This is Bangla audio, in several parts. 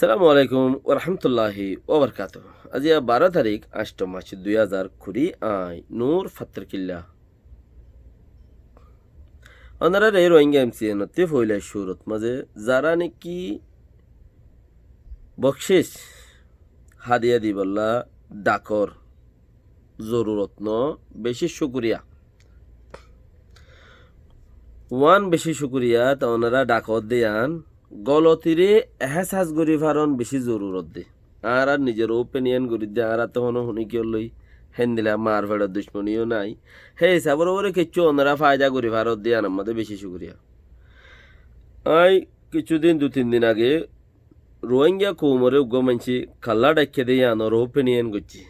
সালামু আলাইকুম ওরহামতুল্লাহি ওবরকাত। আজি 12 তারিখ 8 মার্চ 2020 আই নূর ফাত্রকিল্লা অনারা রে রোহিঙ্গা এমসিএন তে ফইলা সুরত মাঝে যারা নাকি বকশিস হাদিয়া দি বললা ডাকর জরুরত ন বেশি শুকরিয়া বেশি শুকরিয়া তা ওনারা ডাকত দেয়ান গলতিরে এহসাস গরি ফারন বেশি জরুরত দে আর নিজের ওপিনিয়ন গরি দে আর তখন শুনি কি লই হেন দিলা মার ফেড়ার দুশ্মনীও নাই হে হিসাবের ওরে কিচ্ছু ওনারা ফায়দা গরি ফারত দেয়ান আমাদের বেশি শুকরিয়া। আই কিছুদিন 2-3 দিন আগে রোহিঙ্গা কোমরে উগ্র মানছি খাল্লা ডাকে দিয়ে আনোর ওপিনিয়ন করছি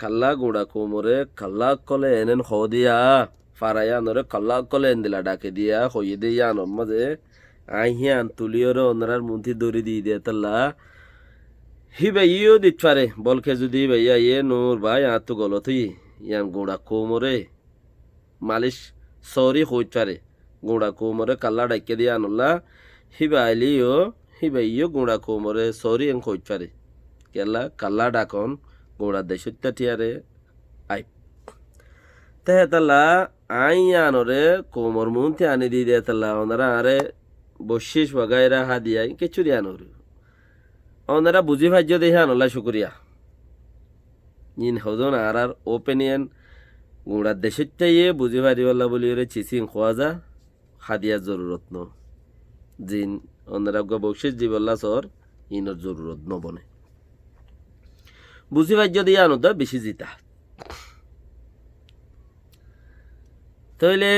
খাল্লা গুড়া কোমরে খাল্লা কলে এনেন হ দিয়া ফারাইয়া আনোরে খাল্লা কলে এন দিলা ডাকে দিয়া হইয়ে দিয়ে আনোর মাঝে আহিয়ান তুলিওরে ওনারার মন্ত্রী দড়ি দিয়ে দিয়ে তাল্লা হি ভাইও দিত পারে বলকে যদি ভাইয়া ইয়ে নূর ভাই আর তো গলত ইয়ান গুড়া কোমরে মালিশ সরি হইত পারে গুড়া কোমরে কাল্লা ডাকে দিয়ে আনলা হি ভাইও গুড়া কোমরে সরি এন হইত পারে কেলা কাল্লা ডাকন গুড়া দেশত্তা টিয়ারে আই তেহে তাল্লা আই আনরে কোমর মন্ত্রী আনি দিয়ে দিয়ে তাল্লা ওনারা আরে বশিস বাগাইরা হাদিয়াই কিছু দিয়া নর ওনারা বুঝি ভাজ্য দেখে আনলা শুক্রিয়া ইন হজন আর ওপিনিয়ন গুড়ার দেশের চাইয়ে বুঝি পারিবলা বলি ওরে চিচিং খোয়া যা হাদিয়া জরুরত ন জিন ওনারা বকশিস দিবল্লা সর ইনর জরুরত ন বনে বুঝি ভাজ্য দিয়ে আনো দা বেশি জিতা তাইলে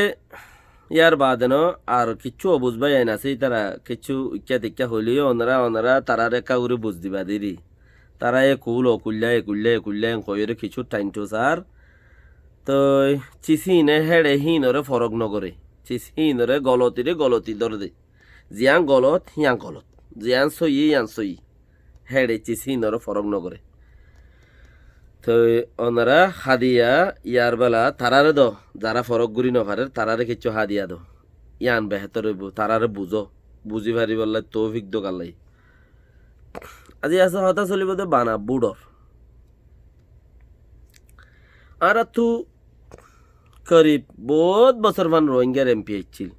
ইয়ার বাদেন আর কিছু অবুঝবাই আইন আছে তারা কিছু ইচ্ছা দীক্ষা হইলেও ওনারা তারারে কাউরে বুঝ দিবা দিরি তারা একুল একুল্লা কইরে কিছু টাইম টু সার তো চিসিনে হেড়ে হিনরে ফরক নগরে চিসিনরে গলতি ধরে দে জিয়ান গলত হিয়ান গলত জিয়ান সই হেড়ে চিসিনরে ফরক নগরে তো ওনারা হাদিয়া ইয়ার বেলা তারারে দ যারা ফরক গুড়ি নভারে তারারে কিছু হাদিয়া দ ইয়ান বেহতর হইব তারারে বুঝি পারি বললে তৌফিক দো গালাই আজি আছে হতা চলিব দে বানা বুড়র আর তু করিব বহুত বছর মান রোহিঙ্গার এমপি আসছিল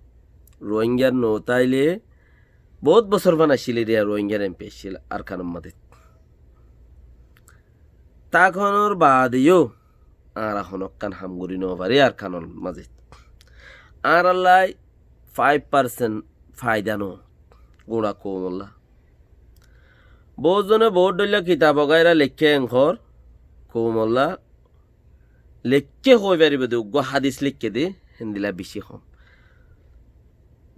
রোহিঙ্গার নতাইলে বহুত বছর মান আসছিল রিয়া রোহিঙ্গার এমপি আসছিল আর খানম মাদে তখনর বাদেও আর এখন কান হামগুড়ি নপারি আর খানর মাঝে আর আল্লাহ 5% ফায়দা নো গুড়া কমল্লা বহুজনে বহুত ডলিয়া কিতাব গাইরা লেখে এংখর কমল্লা লেখকে হয়ে পারিব দে উগ্র হাদিস লিখকে দে হেন্দিলা বেশি কম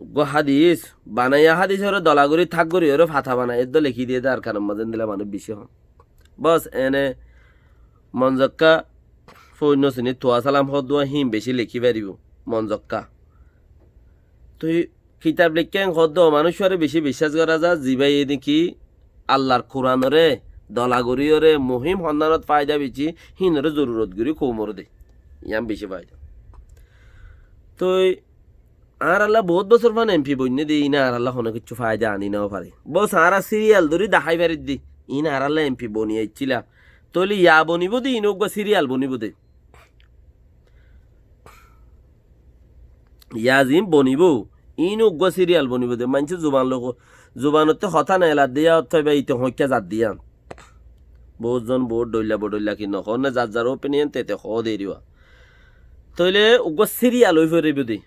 উগ্র হাদিস বানাইয়া হাদিস হরে দলাগুড়ি থাকগুড়ি হরে ফাথা বানাই এদ লেখি দিয়ে দে আর খানর মাঝে দিলা মানুষ বেশি কম বস এনে মনজক্কা ফৈন্য শ্রেণী তোয়া সালাম হদুয়া হিম বেশি লেখি পারিব মনজক্কা তুই কিতাব লেখে হদ মানুষরে বেশি বিশ্বাস করা যা জিবাই দেখি আল্লাহর কোরআনরে দলাগরিয়রে মহিম সন্ধানত ফায়দা বেশি হিনরে জরুরত গরি কৌমর দে ইয়াম বেশি ফায়দা তুই আর আল্লাহ বহুত বছর মান এমপি বন্যে দি ইনা আর আল্লাহ কোনো কিছু ফায়দা আনি নাও পারে বস আর সিরিয়াল ধরি দেখাই পারি দি ইনা আর আল্লাহ এমপি বনিয়ে ইচ্ছিলা তলি ইয়া বনিব দে ইনক বা সিরিয়াল বনিব দে ইয়া জিম বনিব ইনক বা সিরিয়াল বনিব দে মানছে জুবানতে হতা নেলা দিয়া অথবা ইতে হইকা জাত দিয়া বহুতজন বহুত ডইলা কি নখন না যার ওপিনিয়ন তেতে হ দেরিবা তইলে উগ সিরিয়াল হই ফরিব দে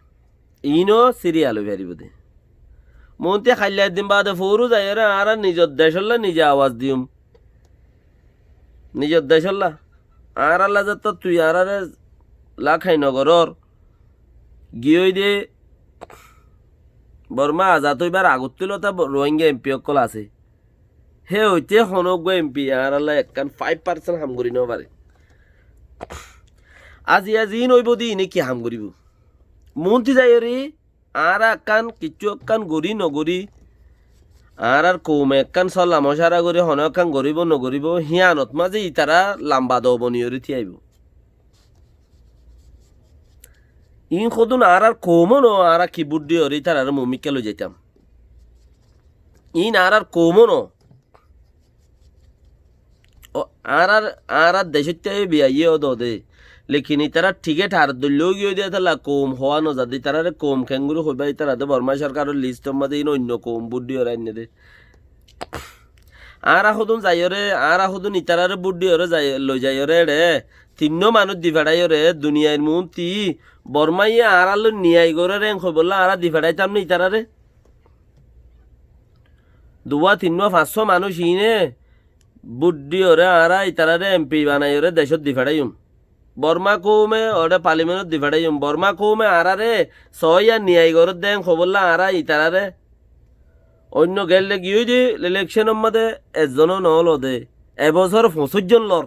ইনো সিরিয়াল হই ফরিব দে মনতে খাইলা দিন বাদে ফৌরু যায়রা আর নিজর দেশল্লা নিজে আওয়াজ দিম নিজের দেশল্লা আর আল্লাহ যত তুই আর লাখাই নগরর গিয়ে দে বর্মা আজাদ হইবার আগত তুলো তা রোহিঙ্গা এমপি অকল আছে হে হইতে হনজ্ঞ এমপি আর আল্লাহ একখান 5% হাম করি ন পারে আজি নইব দি নে কি হাম করিব মন্ত্রী যাই রে আর একখান কিছু একখান গড়ি নগরি আর কৌমে একখান চল্লা মশারা করে হন একখান গরিব নগরিব হিয়ানত মাঝে ইতারা লাম্বা দবনীয়রে থিয়াইব ইন সদুন আর কৌমো ন আর কি বুদ্ধি হরি তার আর মমিকা লই যাইতাম ইন আর কৌমো ন ও আর দেশত বিয়াইয়ে ও দে লেকিন তারা ঠিকে ঠার দলীয় গিয়ে দিয়ে তালা কম হওয়া ন যাদি তারা কম খেঙ্গুরু হইবা তারা তো বর্মা সরকারের লিস্টের মধ্যে অন্য কম বুদ্ধি ওরা এনে দে আর আহুদুন যাইরে আর আহুদুন ইতারারে বুদ্ধি ওরে যাই লই যাইরে রে তিন্ন মানুষ দিফাড়াই রে দুনিয়ার মুন্তি বর্মাইয়ে আর আলো নিয়াই করে রে বললা আর দিফাড়াইতাম নি ইতারারে দুয়া তিন্ন 500 মানুষ ইনে বুদ্ধি ওরে আর ইতারারে এমপি বানাই ওরে দেশত দিফাড়াইম বর্মা কৌমে ওরে পার্লিমেন্টত দিফাড়াইম বর্মা কৌমে আরারে সয়া নিয়াই করে দেন বললা আর ইতারারে অন্য গেলে গিয়ে যে ইলেকশনের মধ্যে এজনও নহল দে এবছর 65 জন লর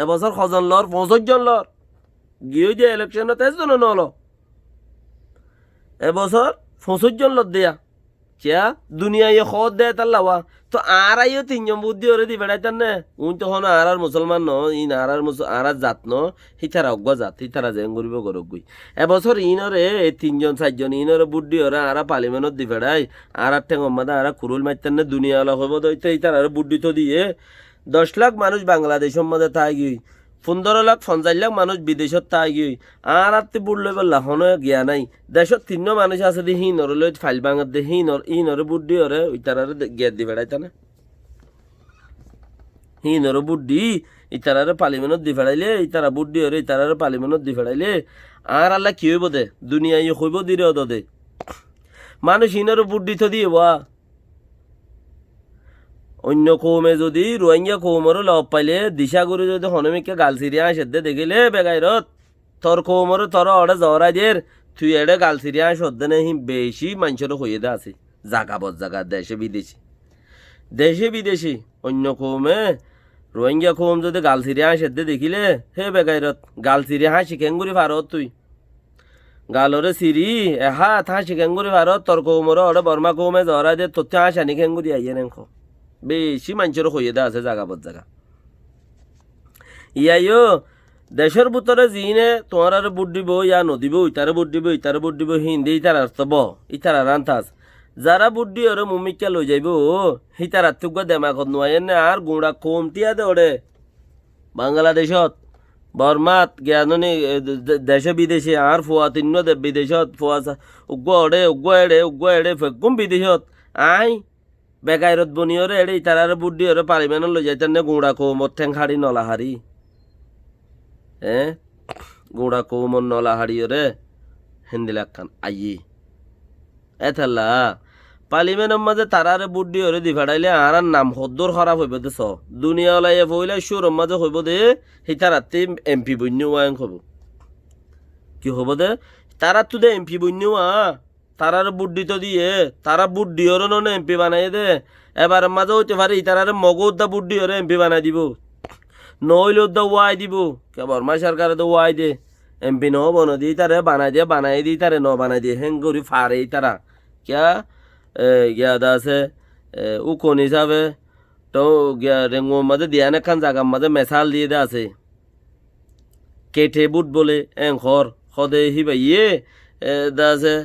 এবছর কজন লর 65 জন লর গিয়ে যে ইলেকশনত এজনও নহল এবছর 65 জন লর দেয়া কিয়া দুনিয়ায় খদ দেয় তার লাওয়া তো আর আইও 3 জন বুদ্ধি ওরে দি বেড়াইতার নে উন তখন আর মুসলমান ন ইন আর জাত ন হিতারা অজ্ঞ জাত হিতারা জেং করিব গরক গই এবছর ইনরে 3 জন 4 জন ইনরে বুদ্ধি ওরা আর পার্লিমেন্টত দি বেড়াই আর ঠেঙ্গম মাদা আর কুরুল মাইতার নে দুনিয়া আলা হইব দইতে হিতারা বুদ্ধি তো দিয়ে 10 লাখ মানুষ বাংলাদেশের মধ্যে তাই গই 15 লাখ 50 লাখ মানুষ বিদেশত তাই গই আর আত্তি বুড়লে বললা হনো গিয়া নাই দেশত 3 মানুষ আছে দি হিনর লই ফাইল বাঙাত দে হিনর বুদ্ধি ওরে ইতারারে গিয়া দি বেড়াইতা না হিনর বুদ্ধি ইতারারে পার্লিমেন্টত দি ফেড়াইলে ইতারা বুদ্ধি ওরে ইতারারে পার্লিমেন্টত দি ফেড়াইলে আর আল্লাহ কি হইব দে দুনিয়ায় হইব দিরে দে মানুষ হিনর বুদ্ধি তো দিয়ে বা অন্য কৌমে যদি রোহিঙ্গা কৌমরও লব পাইলে দিশা করে যদি হনমিকে গাল সিরিয়া আসে দেখিলে বেগাইরত তোর কৌমরও তোর অড়ে জহরাই দের তুই এড়ে গাল সিরিয়া সদ্দে নেই বেশি মানুষের হইয়ে দে আছে জাগা বজ জাগা দেশে বিদেশি অন্য কৌমে রোহিঙ্গা কৌম যদি গাল সিরিয়া আসে দেখিলে হে বেগাইরত গাল সিরিয়া হাসি কেঙ্গুরি ভারত তুই গালরে সিরি এহা হাসি কেঙ্গুরি ভারত তোর কৌমরও অড়ে বর্মা কৌমে জহরাই দে তোর হাসানি কেঙ্গুরি আইয়ে নেখ বেশি মানুষের হইয়ে দে আছে জাগা বদ জাগা ইয়াইও দেশের ভিতরে জিনে তোমার আর বুট দিব ইয়া নদিব ইতারে বুট দিব হিন্দি ইতার আর্তব ইতার রান্তাস যারা বুট দিয়ে ওরে মুমিকা লই যাইব হিতার আত্মুক দেমাকত নোয়াই না আর গুঁড়া কমটিয়া দে ওরে বাংলাদেশত বর্মাত জ্ঞানী দেশে বিদেশে আর ফুয়া 3 দেব বিদেশত ফুয়া উগ্র এড়ে ফেকুম বিদেশত আই বেগাইরত বনিয়রে এড়ে ইতারার বুদ্ধি ওরে পারিমেন লই যাইতেন না গুঁড়া কৌমর ঠেং হাড়ি নলাহারি গুঁড়া কৌমর নলাহারি ওরে হিন্দিলাখান আইয়ে এথাল্লা পার্লিমেন্টের মাঝে তারারে বুদ্ধি ওরে দি ফেড়াইলে আর নাম হদ্দর খারাপ হইব দে দুনিয়া ওলাই ফইলে সুরর মাঝে হইব দে হিতারাতে এমপি বন্যু আয়ং হব কি হব দে তারা তো দে এমপি বন্যু তারার বুদ্ধি তো দিয়ে তারা বুদ্ধি ওরে ননে এমপি বানাই দে এবার মাঝে হইতে পারে তারারে মগদা বুদ্ধি ওরে এমপি বানাই দিব নইলে দা ওয়াই দিব কে বর্মা সরকারে তো ওয়াই দে এমপি ন বন দি তারে বানাই দি তারে ন বানাই দিয়ে হেং করি ফারে তারা क्या याद আছে উকন হিসাবে তো রেঙ্গো মাঝে দিয়া না খান জায়গা মাঝে মেসাল দিয়ে দে আছে কেটে বুট বলে ঘর সদে হিবাইয়ে দাসে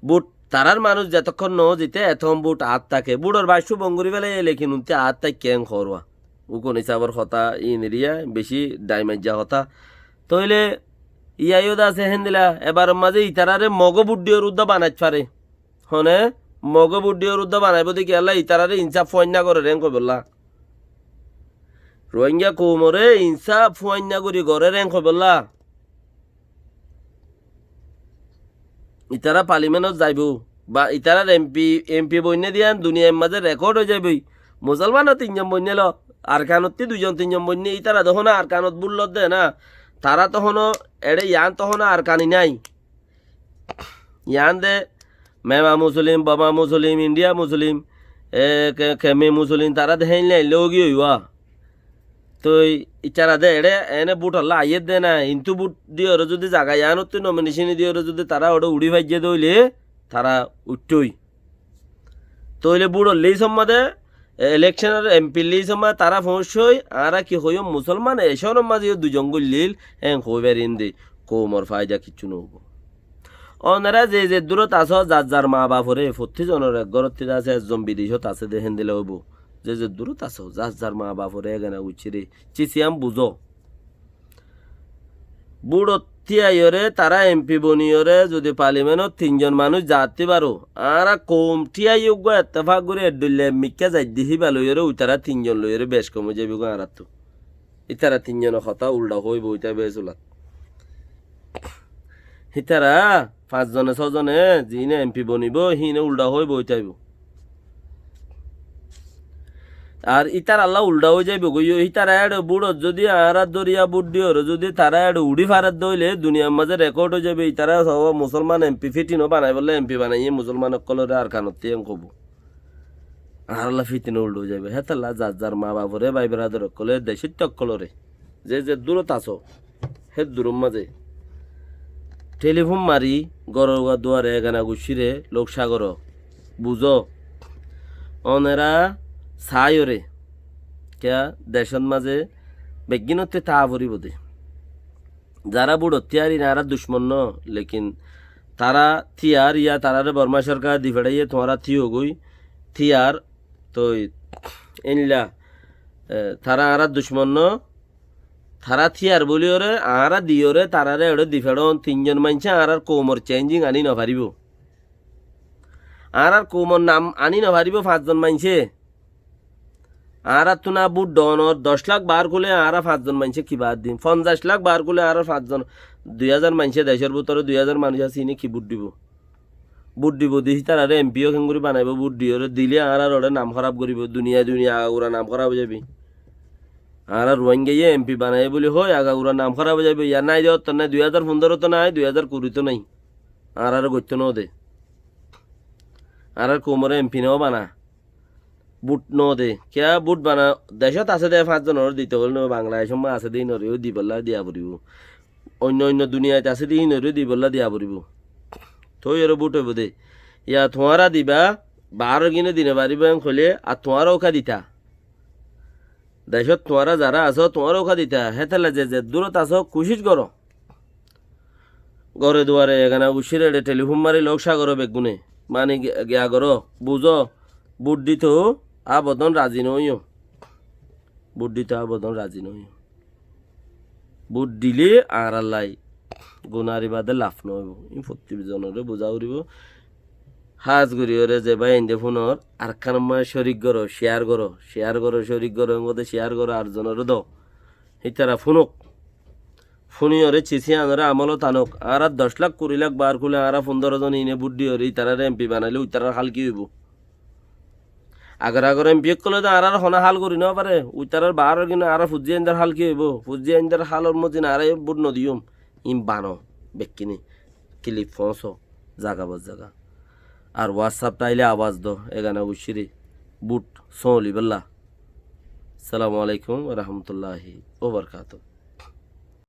বুট তারার মানুষ যতক্ষণ ন যেতে এতম বুট হাত থাকে বুড়োর বাসু বঙ্গুরি বেলে লেখিন উনতে হাত তাই কেং খরওয়া উকন হিসাবর কথা ইন এরিয়া বেশি ডাইমাইজা কথা তইলে ইয়াইও দাসে হেন্দিলা এবার মাঝে ইতারারে মগ বুদ্ধিওর উদ্দা বানাইতে পারে হনে মগ বুদ্ধিওর উদ্দা বানাইব দেখি আল্লাহ ইতারারে ইনসাফ ফুয়ান্না করে রেং কই বললা রোহিঙ্গা কৌমরে ইনসাফ ফুয়ান্না করি ঘরে রেং কই বললা ইতারা পার্লিমেন্টত যাইব বা ইতারার এমপি বন্যে দিয়ান দুনিয়ার মাঝে রেকর্ড হয়ে যাবই মুসলমানও 3 জন বন্যে ল আর কানত 2 জন 3 জন বন্যে ইতারা তখন আর কানত বুল্লত দে না তারা তখনও এড়ে ইয়ান তখনও আর কানি নাই ইয়ান দে মেমা মুসলিম বাবা মুসলিম ইন্ডিয়া মুসলিম খেমে মুসলিম তারা দেখেন লোগি হইবা তো ইচ্ছারা দে এড়ে এনে বুট হল্লা আইয়ে দে না ইন্তু বুট দিয়ে ওরা যদি জায়গা ইয়ান তুই নমিনেশন দিয়ে ওরা যদি তারা ওটা উড়ি ভাইজে দইলে তারা উঠতই তইলে বুট হলেই সম্মাদে ইলেকশনের এমপি লিজ সময় তারা পৌঁছই আর কি হইও মুসলমান এসর মাঝে 2 জন গলিল হইবার ইন্দি কৌমর ফায়দা কিচ্ছু নব অনারা যে দূরত আস যার মা বাপরে 40 জনের এক ঘরত আছে একজন বিদেশত আছে দেখেন দিলে হইব যে দূরত আছো যার যার মা বাপরে এখানে উচিরে চিচিয়াম বুঝো বুড়ো তিয়াইরে তারা এমপি বনিয়রে যদি পার্লিমেন্টত 3জন মানুষ যাতে পারো আর কম টিয়াই যোগ্য এত্তেফাক করে এডুল্লে মিক্কা যাই দিহি বালইরে ওই তারা 3জন লইরে বেশ কমে যাবি গো আর তো ইতারা 3জনের কথা উল্টা হইব ওইটা বেশ উলাত হিতারা 5জনে 6জনে যিনে এমপি বনিব হিনে উল্টা হইব ওইটাইব আর ইতার আল্লাহ উল্টা হয়ে যাইব গইও ইতারা এড বুড়ো যদি আর দরিয়া বুদ্ধি হর যদি তারা এড উড়ি ফারাত দইলে দুনিয়ার মাঝে রেকর্ড হয়ে যাবে ইতারা সব মুসলমান এমপি ফিটিনো বানাই বললে এমপি বানাইয়ে মুসলমান কলরে আর কানতে কব আর আল্লাহ ফিটিনো উল্টো হয়ে যাবে হ্যাঁ তাল্লাহ যার যার মা বাপরে ভাই বেড়াদের কলে দেশের টকলরে যে দূরত আছো হে দূরম মাঝে টেলিফোন মারি গরগা দুয়ারে এগানা গুছিরে লোক সাগর বুঝো অনেরা সায়রে কেয়া দেশের মাঝে বেগিনতে তা ভরিব দে যারা বুড়ো তিয়ারি না আর দুশ্মন ন লেকিন তারা থিয়ার ইয়া তারারে বর্মা সরকার দি ফেড়াইয়ে তোমারা থিও গই থিয়ার তো এনলা তারা আর দুশ্মন ন তারা থিয়ার বলি ওরে আর দিওরে তারারে ওরে দি ফেড়ন 3জন মানছে আর কোমর চেঞ্জিং আনি না পারিব আর কোমর নাম আনি না পারিব 5জন মানছে আর তো না বুট ডনর 10 লাখ বার করলে আর 5জন মানছে কি বাদ দিন 50 লাখ বার করলে আর 5জন 2000 মানছে দেশের ভিতরে 2000 মানুষ আছে ইনি কি বুট দিব দিহি তার আর এমপিও খেঙ্গুরি বানাইব বুট দিওরে দিলে আর ওরে নাম খারাপ করিব দুনিয়া আগাগুড়া নাম খারাপ হয়ে যাবি আর রোহিঙ্গা এমপি বানাই বলি হয় আগাগুড়া নাম খারাপ হয়ে যাবে ইয়ার নাই দেওয়ার তো নাই 2015 তো নাই 2020 তো নাই আর গত্য ন দে আর কোমরে এমপি নেও বানা বুট ন দে কে বুট বানা দেশত আছে দে 5জনের দিতে হল বাংলাদেশ সময় আছে দিই নরেও দি বললা দিয়া পড়িব অন্য দুনিয়াতে আছে দিই নরেও দি বললা দিয়া পড়িব থই আর বুট হইব দে ইয়া তোমারা দিবা 12 কিনে দিনে পারিব খলে আর তোমার ওখা দিতা দেশত তোমারা যারা আছো তোমার ওখা দিতা হেতালে যে দূরত আছো কোশিশ করো ঘরে দুয়ারে এখানে উশিরে টেলিফোন মারি লোক সাগর বেগুনে মানে গিয়া করো বুঝো বুট দিত আবদন রাজি নইও বুট দিত আবদন রাজি নইও বুট দিলে আর আল্লাহ গুনারি বাদে লাভ নইব ই প্রত্যেকজনরে বুঝা উড়িব হাজ গুড়িওরে যে ভাই এনদে ফোনর আর কানমা শরিক করো শেয়ার করো শরিক করো মধ্যে শেয়ার করো আর জনের দ হিতারা ফোনক ফোনিওরে চিচি আনরে আমলো তানক আর 10 লাখ 20 লাখ বার খুলে আর 15 জন ইনে বুদ্ধি হরে ইতারা এমপি বানাইলে উতারা হাল কি হইব আগর এমপি কলে তো আর হনা হাল করি না পারে উতারার বার কিনা আর ফুজি আইন্দার হাল কি হইব ফুজি আইন্দার হালর মধ্যে আর বুট নদিয়ম ইম বানো বেকিনি ক্লিপ ফোনসো জাগা আর হোয়াটসঅ্যাপ টাইলে আওয়াজ দো এগানা উশিরি বুট সোলি বল্লা আসসালামু আলাইকুম ওয়া রাহমাতুল্লাহি ওয়া বারাকাতুহু